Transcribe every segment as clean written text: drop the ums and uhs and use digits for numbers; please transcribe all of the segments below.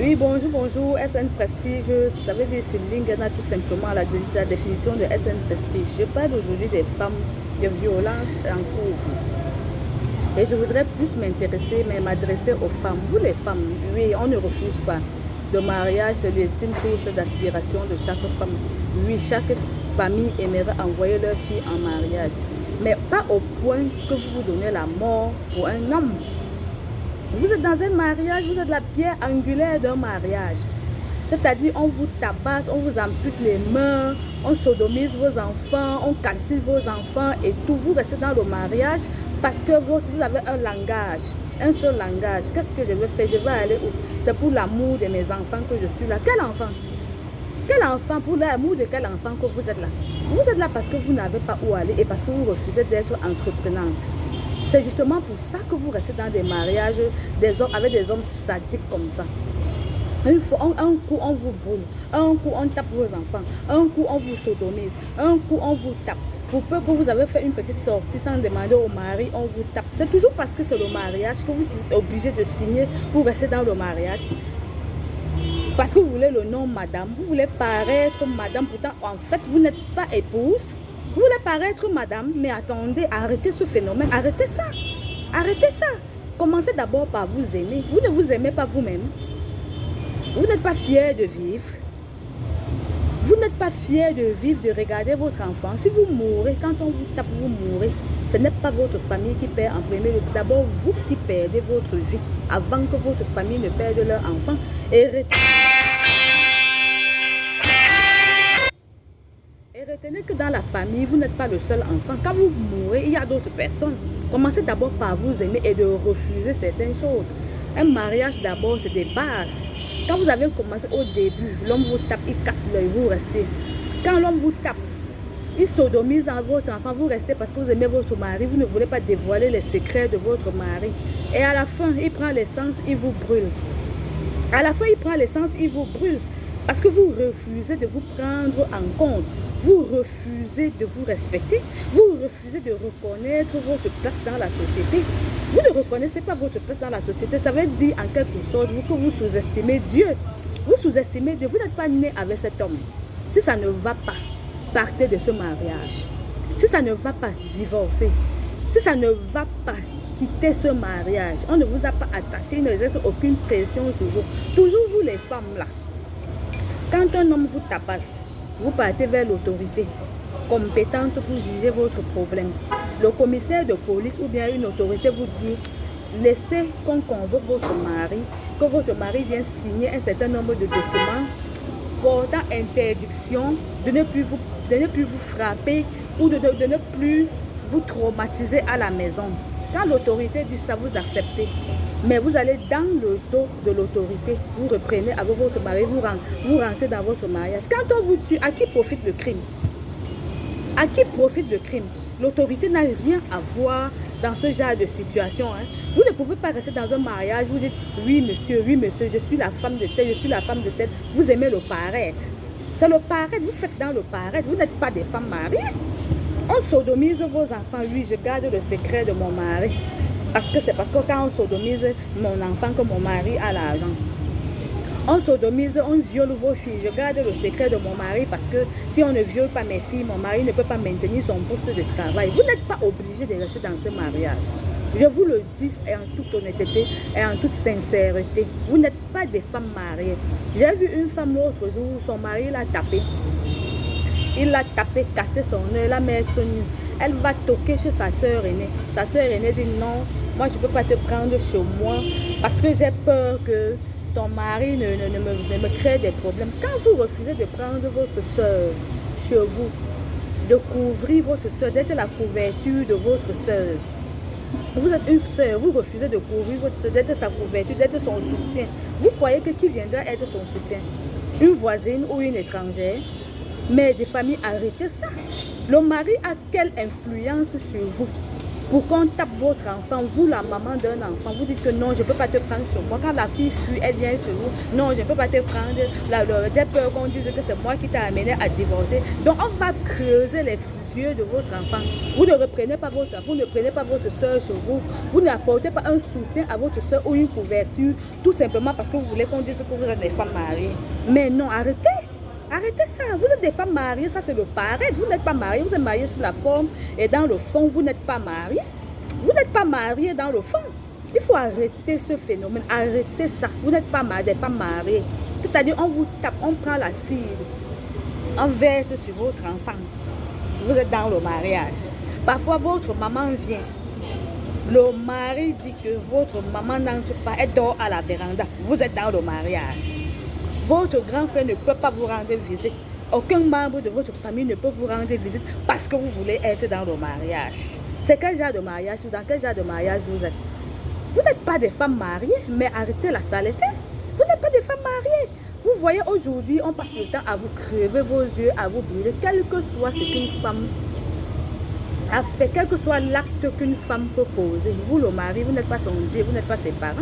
Oui, bonjour, bonjour. SN Prestige, ça veut dire c'est Lingana tout simplement la définition de SN Prestige. Je parle aujourd'hui des femmes de violence en couple. Et je voudrais plus m'intéresser, mais m'adresser aux femmes. Vous les femmes, oui, on ne refuse pas. Le mariage, c'est l'ultime source d'aspiration de chaque femme. Oui, chaque famille aimerait envoyer leur fille en mariage. Mais pas au point que vous vous donnez la mort pour un homme. Vous êtes dans un mariage, vous êtes la pierre angulaire d'un mariage. C'est-à-dire, on vous tabasse, on vous ampute les mains, on sodomise vos enfants, on calcine vos enfants et tout. Vous restez dans le mariage parce que vous avez un langage, un seul langage. Qu'est-ce que je veux faire? Je veux aller où? C'est pour l'amour de mes enfants que je suis là. Quel enfant? Quel enfant? Pour l'amour de quel enfant que vous êtes là? Vous êtes là parce que vous n'avez pas où aller et parce que vous refusez d'être entreprenante. C'est justement pour ça que vous restez dans des mariages avec des hommes sadiques comme ça. Un coup, on vous brûle. Un coup, on tape vos enfants. Un coup, on vous sodomise. Un coup, on vous tape. Pour peu que vous avez fait une petite sortie sans demander au mari, on vous tape. C'est toujours parce que c'est le mariage que vous êtes obligé de signer pour rester dans le mariage. Parce que vous voulez le nom madame. Vous voulez paraître madame. Pourtant, en fait, vous n'êtes pas épouse. Vous voulez paraître madame, mais attendez, arrêtez ce phénomène, arrêtez ça, arrêtez ça. Commencez d'abord par vous aimer. Vous ne vous aimez pas vous-même. Vous n'êtes pas fier de vivre. Vous n'êtes pas fier de vivre, de regarder votre enfant. Si vous mourrez, quand on vous tape, vous mourrez. Ce n'est pas votre famille qui perd en premier lieu. C'est d'abord vous qui perdez votre vie avant que votre famille ne perde leur enfant. Et retenez que dans la famille, vous n'êtes pas le seul enfant. Quand vous mourrez, il y a d'autres personnes. Commencez d'abord par vous aimer et de refuser certaines choses. Un mariage d'abord, c'est des bases. Quand vous avez commencé au début, l'homme vous tape, il casse l'œil, vous restez. Quand l'homme vous tape, il sodomise en votre enfant, vous restez parce que vous aimez votre mari. Vous ne voulez pas dévoiler les secrets de votre mari. Et à la fin, il prend l'essence, il vous brûle. À la fin, il prend l'essence, il vous brûle. Parce que vous refusez de vous prendre en compte. Vous refusez de vous respecter. Vous refusez de reconnaître votre place dans la société. Vous ne reconnaissez pas votre place dans la société. Ça veut dire en quelque sorte que vous sous-estimez Dieu. Vous sous-estimez Dieu. Vous n'êtes pas né avec cet homme. Si ça ne va pas, partez de ce mariage. Si ça ne va pas, divorcez. Si ça ne va pas, quittez ce mariage. On ne vous a pas attaché, il ne reste aucune pression sur vous. Toujours vous les femmes là. Quand un homme vous tapasse, vous partez vers l'autorité compétente pour juger votre problème. Le commissaire de police ou bien une autorité vous dit, laissez qu'on convoque votre mari, que votre mari vienne signer un certain nombre de documents portant interdiction de ne plus vous frapper ou de ne plus vous traumatiser à la maison. Quand l'autorité dit ça, vous acceptez. Mais vous allez dans le dos de l'autorité, vous reprenez avec votre mari, vous rentrez dans votre mariage. Quand on vous tue, à qui profite le crime? À qui profite le crime? L'autorité n'a rien à voir dans ce genre de situation. Vous ne pouvez pas rester dans un mariage, vous dites oui monsieur, je suis la femme de telle, je suis la femme de telle. Vous aimez le paraître. C'est le paraître, vous faites dans le paraître, vous n'êtes pas des femmes mariées. On sodomise vos enfants, oui, je garde le secret de mon mari. Parce que c'est parce que quand on sodomise mon enfant que mon mari a l'argent. On sodomise, on viole vos filles. Je garde le secret de mon mari parce que si on ne viole pas mes filles, mon mari ne peut pas maintenir son poste de travail. Vous n'êtes pas obligé de rester dans ce mariage. Je vous le dis en toute honnêteté et en toute sincérité. Vous n'êtes pas des femmes mariées. J'ai vu une femme l'autre jour, son mari l'a tapé. Il l'a tapé, cassé son œil, la mettre nue. Elle va toquer chez sa soeur aînée. Sa soeur aînée dit non, moi je ne peux pas te prendre chez moi parce que j'ai peur que ton mari ne me crée des problèmes. Quand vous refusez de prendre votre soeur chez vous, de couvrir votre soeur, d'être la couverture de votre soeur, vous êtes une soeur, vous refusez de couvrir votre soeur, d'être sa couverture, d'être son soutien. Vous croyez que qui viendra être son soutien? Une voisine ou une étrangère? Mais des familles, arrêtez ça. Le mari a quelle influence sur vous? Pour qu'on tape votre enfant, vous la maman d'un enfant, vous dites que non, je ne peux pas te prendre chez moi. Quand la fille fuit, elle vient chez vous. Non, je ne peux pas te prendre. J'ai peur qu'on dise que c'est moi qui t'ai amené à divorcer. Donc on va creuser les yeux de votre enfant. Vous ne reprenez pas votre enfant, vous ne prenez pas votre soeur chez vous. Vous n'apportez pas un soutien à votre soeur ou une couverture, tout simplement parce que vous voulez qu'on dise que vous êtes des femmes mariées. Mais non, arrêtez. Arrêtez ça. Vous êtes des femmes mariées, ça c'est le paraître. Vous n'êtes pas mariées, vous êtes mariées sur la forme et dans le fond, vous n'êtes pas mariées. Vous n'êtes pas mariées dans le fond. Il faut arrêter ce phénomène, arrêtez ça. Vous n'êtes pas des femmes mariées. C'est-à-dire, on vous tape, on prend la cire, on verse sur votre enfant. Vous êtes dans le mariage. Parfois, votre maman vient. Le mari dit que votre maman n'entre pas, elle dort à la véranda. Vous êtes dans le mariage. Votre grand frère ne peut pas vous rendre visite. Aucun membre de votre famille ne peut vous rendre visite parce que vous voulez être dans le mariage. C'est quel genre de mariage ou dans quel genre de mariage vous êtes? Vous n'êtes pas des femmes mariées, mais arrêtez la saleté. Vous n'êtes pas des femmes mariées. Vous voyez, aujourd'hui, on passe le temps à vous crever vos yeux, à vous brûler, quel que soit ce qu'une femme a fait, quel que soit l'acte qu'une femme peut poser. Vous, le mari, vous n'êtes pas son Dieu, vous n'êtes pas ses parents.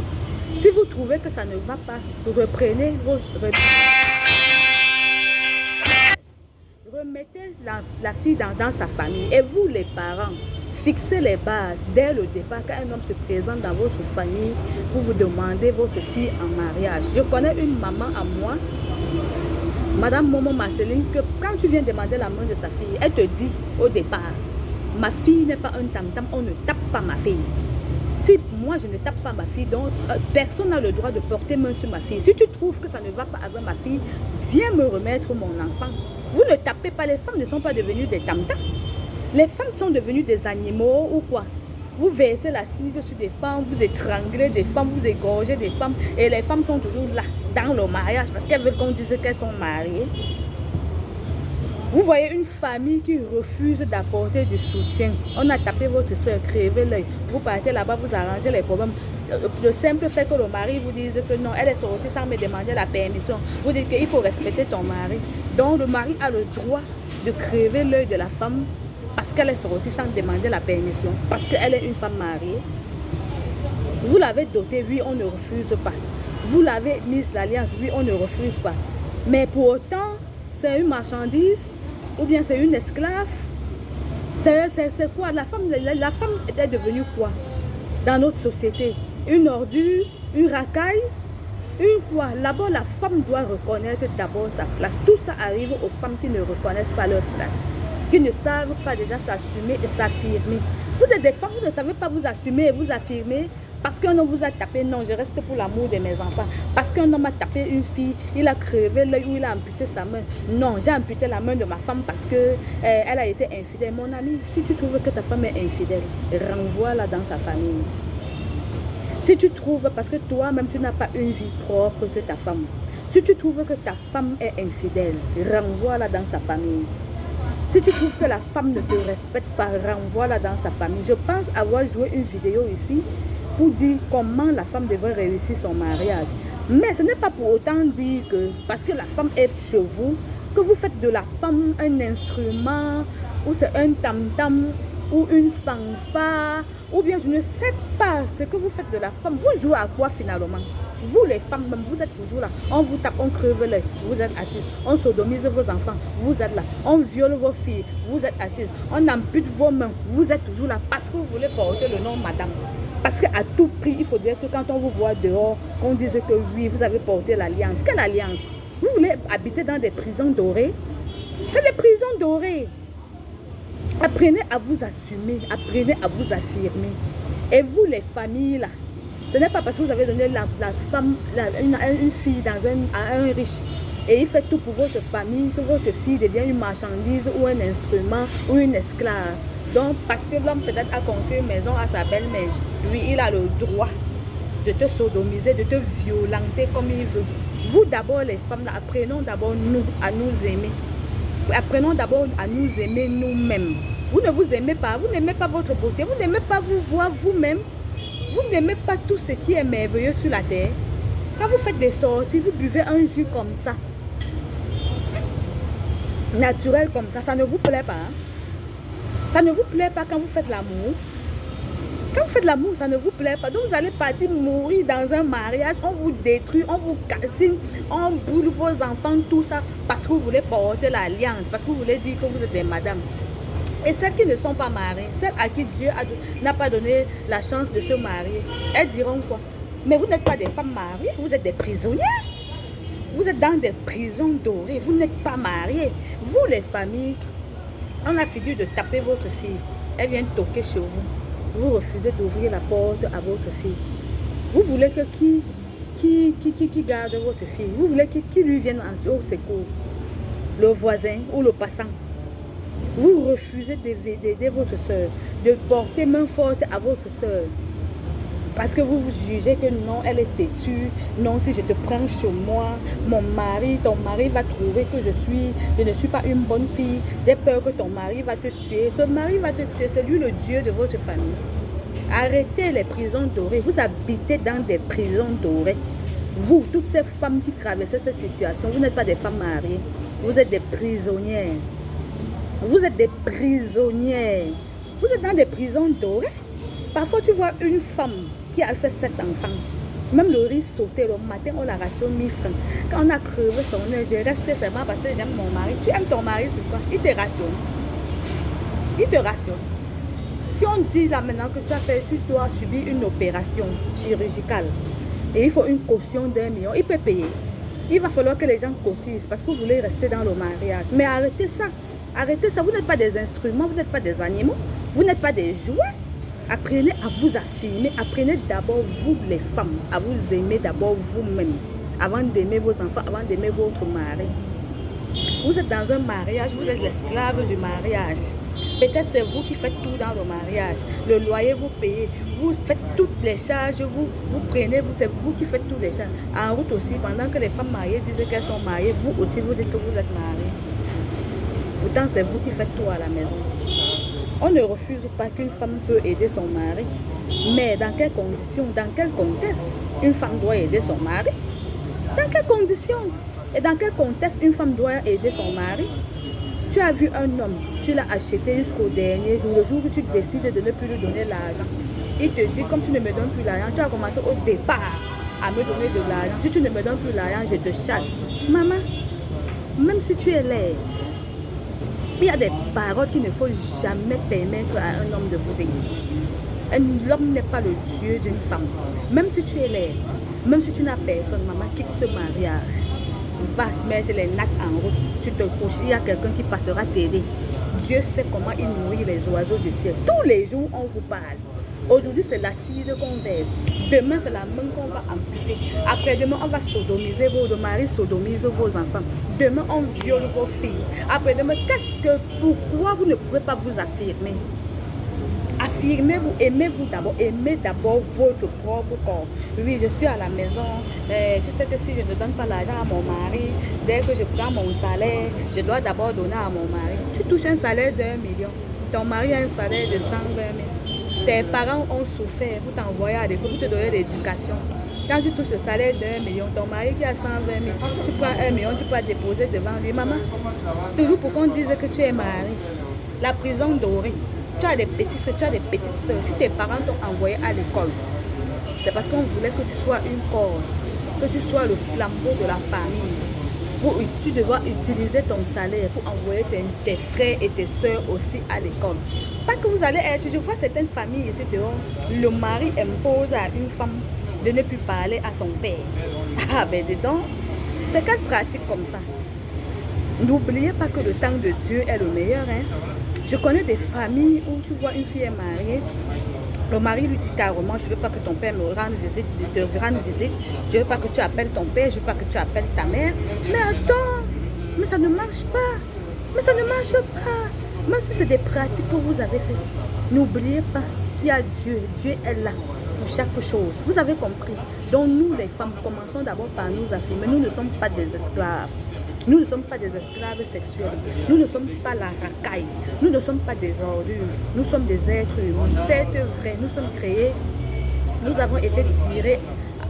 Si vous trouvez que ça ne va pas, reprenez remettez la fille dans sa famille. Et vous, les parents, fixez les bases dès le départ quand un homme se présente dans votre famille pour vous demander votre fille en mariage. Je connais une maman à moi, Madame Momo Marceline, que quand tu viens demander la main de sa fille, elle te dit au départ, ma fille n'est pas un tam-tam, on ne tape pas ma fille. Si moi je ne tape pas ma fille, donc personne n'a le droit de porter main sur ma fille. Si tu trouves que ça ne va pas avec ma fille, viens me remettre mon enfant. Vous ne tapez pas, les femmes ne sont pas devenues des tam-tams. Les femmes sont devenues des animaux ou quoi? Vous versez l'acide sur des femmes, vous étranglez des femmes, vous égorgez des femmes. Et les femmes sont toujours là, dans le mariage, parce qu'elles veulent qu'on dise qu'elles sont mariées. Vous voyez une famille qui refuse d'apporter du soutien. On a tapé votre soeur, crevé l'œil. Vous partez là-bas, vous arrangez les problèmes. Le simple fait que le mari vous dise que non, elle est sortie sans me demander la permission. Vous dites qu'il faut respecter ton mari. Donc le mari a le droit de crever l'œil de la femme parce qu'elle est sortie sans demander la permission. Parce qu'elle est une femme mariée. Vous l'avez dotée, oui, on ne refuse pas. Vous l'avez mise l'alliance, oui, on ne refuse pas. Mais pour autant, c'est une marchandise ou bien c'est une esclave. C'est quoi? La femme est devenue quoi dans notre société? Une ordure, une racaille, une quoi? Là-bas, la femme doit reconnaître d'abord sa place. Tout ça arrive aux femmes qui ne reconnaissent pas leur place, qui ne savent pas déjà s'assumer et s'affirmer. Vous êtes des femmes, vous ne savez pas vous assumer et vous affirmer. Parce qu'un homme vous a tapé, non, je reste pour l'amour de mes enfants. Parce qu'un homme a tapé une fille, il a crevé l'œil ou il a amputé sa main. Non, j'ai amputé la main de ma femme parce que elle a été infidèle. Mon ami, si tu trouves que ta femme est infidèle, renvoie-la dans sa famille. Si tu trouves, parce que toi-même tu n'as pas une vie propre que ta femme. Si tu trouves que ta femme est infidèle, renvoie-la dans sa famille. Si tu trouves que la femme ne te respecte pas, renvoie-la dans sa famille. Je pense avoir joué une vidéo ici pour dire comment la femme devrait réussir son mariage. Mais ce n'est pas pour autant dire que parce que la femme est chez vous, que vous faites de la femme un instrument, ou c'est un tam-tam, ou une fanfare, ou bien je ne sais pas ce que vous faites de la femme. Vous jouez à quoi finalement? Vous les femmes, même vous êtes toujours là. On vous tape, on creve l'œil, vous êtes assises. On sodomise vos enfants, vous êtes là. On viole vos filles, vous êtes assises. On ampute vos mains, vous êtes toujours là parce que vous voulez porter le nom madame. Parce qu'à tout prix, il faut dire que quand on vous voit dehors, qu'on dise que oui, vous avez porté l'alliance. Quelle alliance? Vous voulez habiter dans des prisons dorées? C'est des prisons dorées. Apprenez à vous assumer, apprenez à vous affirmer. Et vous, les familles, là, ce n'est pas parce que vous avez donné la femme, une fille à un riche, et il fait tout pour votre famille, que votre fille devient une marchandise ou un instrument ou une esclave. Donc, parce que l'homme peut-être a confié une maison à sa belle-mère, lui, il a le droit de te sodomiser, de te violenter comme il veut. Vous d'abord, les femmes, apprenons d'abord nous à nous aimer. Apprenons d'abord à nous aimer nous-mêmes. Vous ne vous aimez pas, vous n'aimez pas votre beauté, vous n'aimez pas vous voir vous-même. Vous n'aimez pas tout ce qui est merveilleux sur la terre. Quand vous faites des sorties, vous buvez un jus comme ça, naturel comme ça ne vous plaît pas. Hein? Ça ne vous plaît pas quand vous faites l'amour. Quand vous faites l'amour, ça ne vous plaît pas. Donc vous allez partir mourir dans un mariage, on vous détruit, on vous calcine, on brûle vos enfants, tout ça, parce que vous voulez porter l'alliance, parce que vous voulez dire que vous êtes des madames. Et celles qui ne sont pas mariées, celles à qui Dieu n'a pas donné la chance de se marier, elles diront quoi? Mais vous n'êtes pas des femmes mariées, vous êtes des prisonnières. Vous êtes dans des prisons dorées, vous n'êtes pas mariées. Vous les familles, on a figure de taper votre fille. Elle vient toquer chez vous. Vous refusez d'ouvrir la porte à votre fille. Vous voulez que qui garde votre fille? Vous voulez qui lui vienne au secours? Le voisin ou le passant? Vous refusez d'aider votre soeur, de porter main forte à votre soeur. Parce que vous vous jugez que non, elle est têtue. Non, si je te prends chez moi, ton mari va trouver que je ne suis pas une bonne fille. J'ai peur que ton mari va te tuer. Ton mari va te tuer, c'est lui le Dieu de votre famille. Arrêtez les prisons dorées. Vous habitez dans des prisons dorées. Vous, toutes ces femmes qui traversaient cette situation, vous n'êtes pas des femmes mariées. Vous êtes des prisonnières. Vous êtes des prisonnières. Vous êtes dans des prisons dorées. Parfois, tu vois une femme qui a fait 7 enfants. Même le riz sauté le matin, on la rationne 1000 francs. Quand on a crevé son œil, j'ai resté seulement parce que j'aime mon mari. Tu aimes ton mari, c'est quoi? Il te rationne. Il te rationne. Si on dit là maintenant que tu dois subir une opération chirurgicale et il faut une caution d'1 million, il peut payer. Il va falloir que les gens cotisent parce que vous voulez rester dans le mariage. Mais arrêtez ça. Arrêtez ça. Vous n'êtes pas des instruments, vous n'êtes pas des animaux, vous n'êtes pas des jouets. Apprenez à vous affirmer. Apprenez d'abord vous les femmes, à vous aimer d'abord vous-même. Avant d'aimer vos enfants, avant d'aimer votre mari. Vous êtes dans un mariage, vous êtes l'esclave du mariage. Peut-être c'est vous qui faites tout dans le mariage. Le loyer, vous payez. Vous faites toutes les charges, vous prenez, c'est vous qui faites toutes les charges. En route aussi, pendant que les femmes mariées disent qu'elles sont mariées, vous aussi vous dites que vous êtes mariées. Pourtant, c'est vous qui faites tout à la maison. On ne refuse pas qu'une femme peut aider son mari. Mais dans quelles conditions, dans quel contexte une femme doit aider son mari? Dans quelles conditions? Et dans quel contexte une femme doit aider son mari? Tu as vu un homme, tu l'as acheté jusqu'au dernier jour, le jour où tu décides de ne plus lui donner l'argent. Il te dit, comme tu ne me donnes plus l'argent, tu as commencé au départ à me donner de l'argent. Si tu ne me donnes plus l'argent, je te chasse. Maman, même si tu es laide, il y a des paroles qu'il ne faut jamais permettre à un homme de vous dire. L'homme n'est pas le Dieu d'une femme. Même si tu es laide, même si tu n'as personne, maman, quitte ce mariage. Va mettre les nattes en route. Tu te couches, il y a quelqu'un qui passera t'aider. Dieu sait comment il nourrit les oiseaux du ciel. Tous les jours, on vous parle. Aujourd'hui, c'est l'acide qu'on verse. Demain, c'est la main qu'on va amputer. Après-demain, on va sodomiser vos maris, sodomise vos enfants. Demain, on viole vos filles. Après-demain, pourquoi vous ne pouvez pas vous affirmer? Affirmez-vous, aimez-vous d'abord, aimez d'abord votre propre corps. Oui, je suis à la maison, je sais que si je ne donne pas l'argent à mon mari, dès que je prends mon salaire, je dois d'abord donner à mon mari. Tu touches un salaire d'1 million, ton mari a un salaire de 120 000. Tes parents ont souffert pour t'envoyer à l'école, pour te donner l'éducation. Quand tu touches le salaire d'1 million, ton mari qui a 120 000, tu prends 1 million, tu peux déposer devant lui. Maman, toujours pour qu'on dise que tu es marié. La prison dorée. Tu as des petits frères, tu as des petites soeurs. Si tes parents t'ont envoyé à l'école, c'est parce qu'on voulait que tu sois une corde, que tu sois le flambeau de la famille. Tu devras utiliser ton salaire pour envoyer tes frères et tes soeurs aussi à l'école. Pas que vous allez être, je vois certaines familles ici dehors, le mari impose à une femme de ne plus parler à son père. Ah ben dis donc, c'est quelle pratique comme ça? N'oubliez pas que le temps de Dieu est le meilleur. Je connais des familles où tu vois une fille est mariée, le mari lui dit carrément, je ne veux pas que ton père me rende visite, je ne veux pas que tu appelles ton père, je ne veux pas que tu appelles ta mère. Mais attends, mais ça ne marche pas, mais ça ne marche pas. Même si c'est des pratiques que vous avez faites, n'oubliez pas qu'il y a Dieu, Dieu est là pour chaque chose. Vous avez compris? Donc nous les femmes, commençons d'abord par nous affirmer, nous ne sommes pas des esclaves. Nous ne sommes pas des esclaves sexuels. Nous ne sommes pas la racaille. Nous ne sommes pas des ordures. Nous sommes des êtres humains. C'est vrai, nous sommes créés. Nous avons été tirés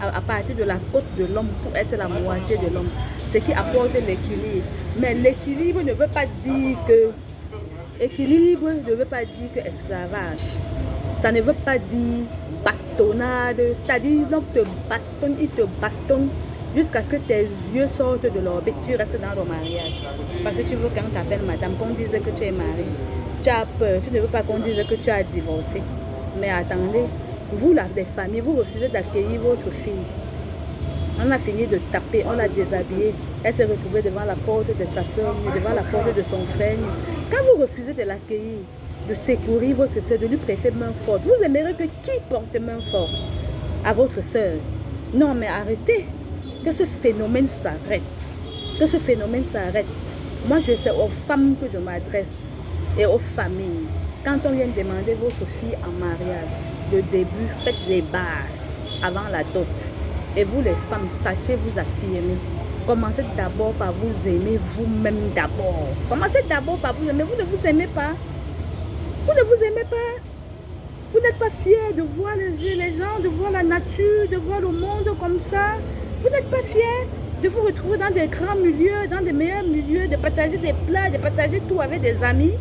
à partir de la côte de l'homme pour être la moitié de l'homme. Ce qui apporte l'équilibre. Mais l'équilibre ne veut pas dire que... Équilibre ne veut pas dire que esclavage. Ça ne veut pas dire bastonnade. C'est-à-dire, l'homme te bastonne, il te bastonne. Jusqu'à ce que tes yeux sortent de l'orbite, tu restes dans le mariage. Parce que tu veux qu'on t'appelle madame, qu'on dise que tu es mariée. Tu as peur, tu ne veux pas qu'on dise que tu as divorcé. Mais attendez, vous, là, les familles, vous refusez d'accueillir votre fille. On a fini de taper, on l'a déshabillée. Elle s'est retrouvée devant la porte de sa soeur, devant la porte de son frère. Quand vous refusez de l'accueillir, de secourir votre soeur, de lui prêter main forte, vous aimeriez que qui porte main forte à votre soeur? Non, mais arrêtez. Que ce phénomène s'arrête. Que ce phénomène s'arrête. Moi, je sais aux femmes que je m'adresse et aux familles. Quand on vient demander votre fille en mariage, le début, faites les bases avant la dot. Et vous, les femmes, sachez vous affirmer. Commencez d'abord par vous aimer vous-même d'abord. Commencez d'abord par vous aimer. Vous ne vous aimez pas. Vous ne vous aimez pas. Vous n'êtes pas fiers de voir les gens, de voir la nature, de voir le monde comme ça. Vous n'êtes pas fiers de vous retrouver dans des grands milieux, dans des meilleurs milieux, de partager des plats, de partager tout avec des amis.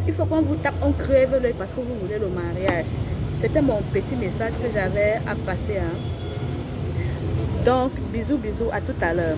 Il faut qu'on vous tape, on crève l'œil parce que vous voulez le mariage. C'était mon petit message que j'avais à passer. Donc, bisous, bisous, à tout à l'heure.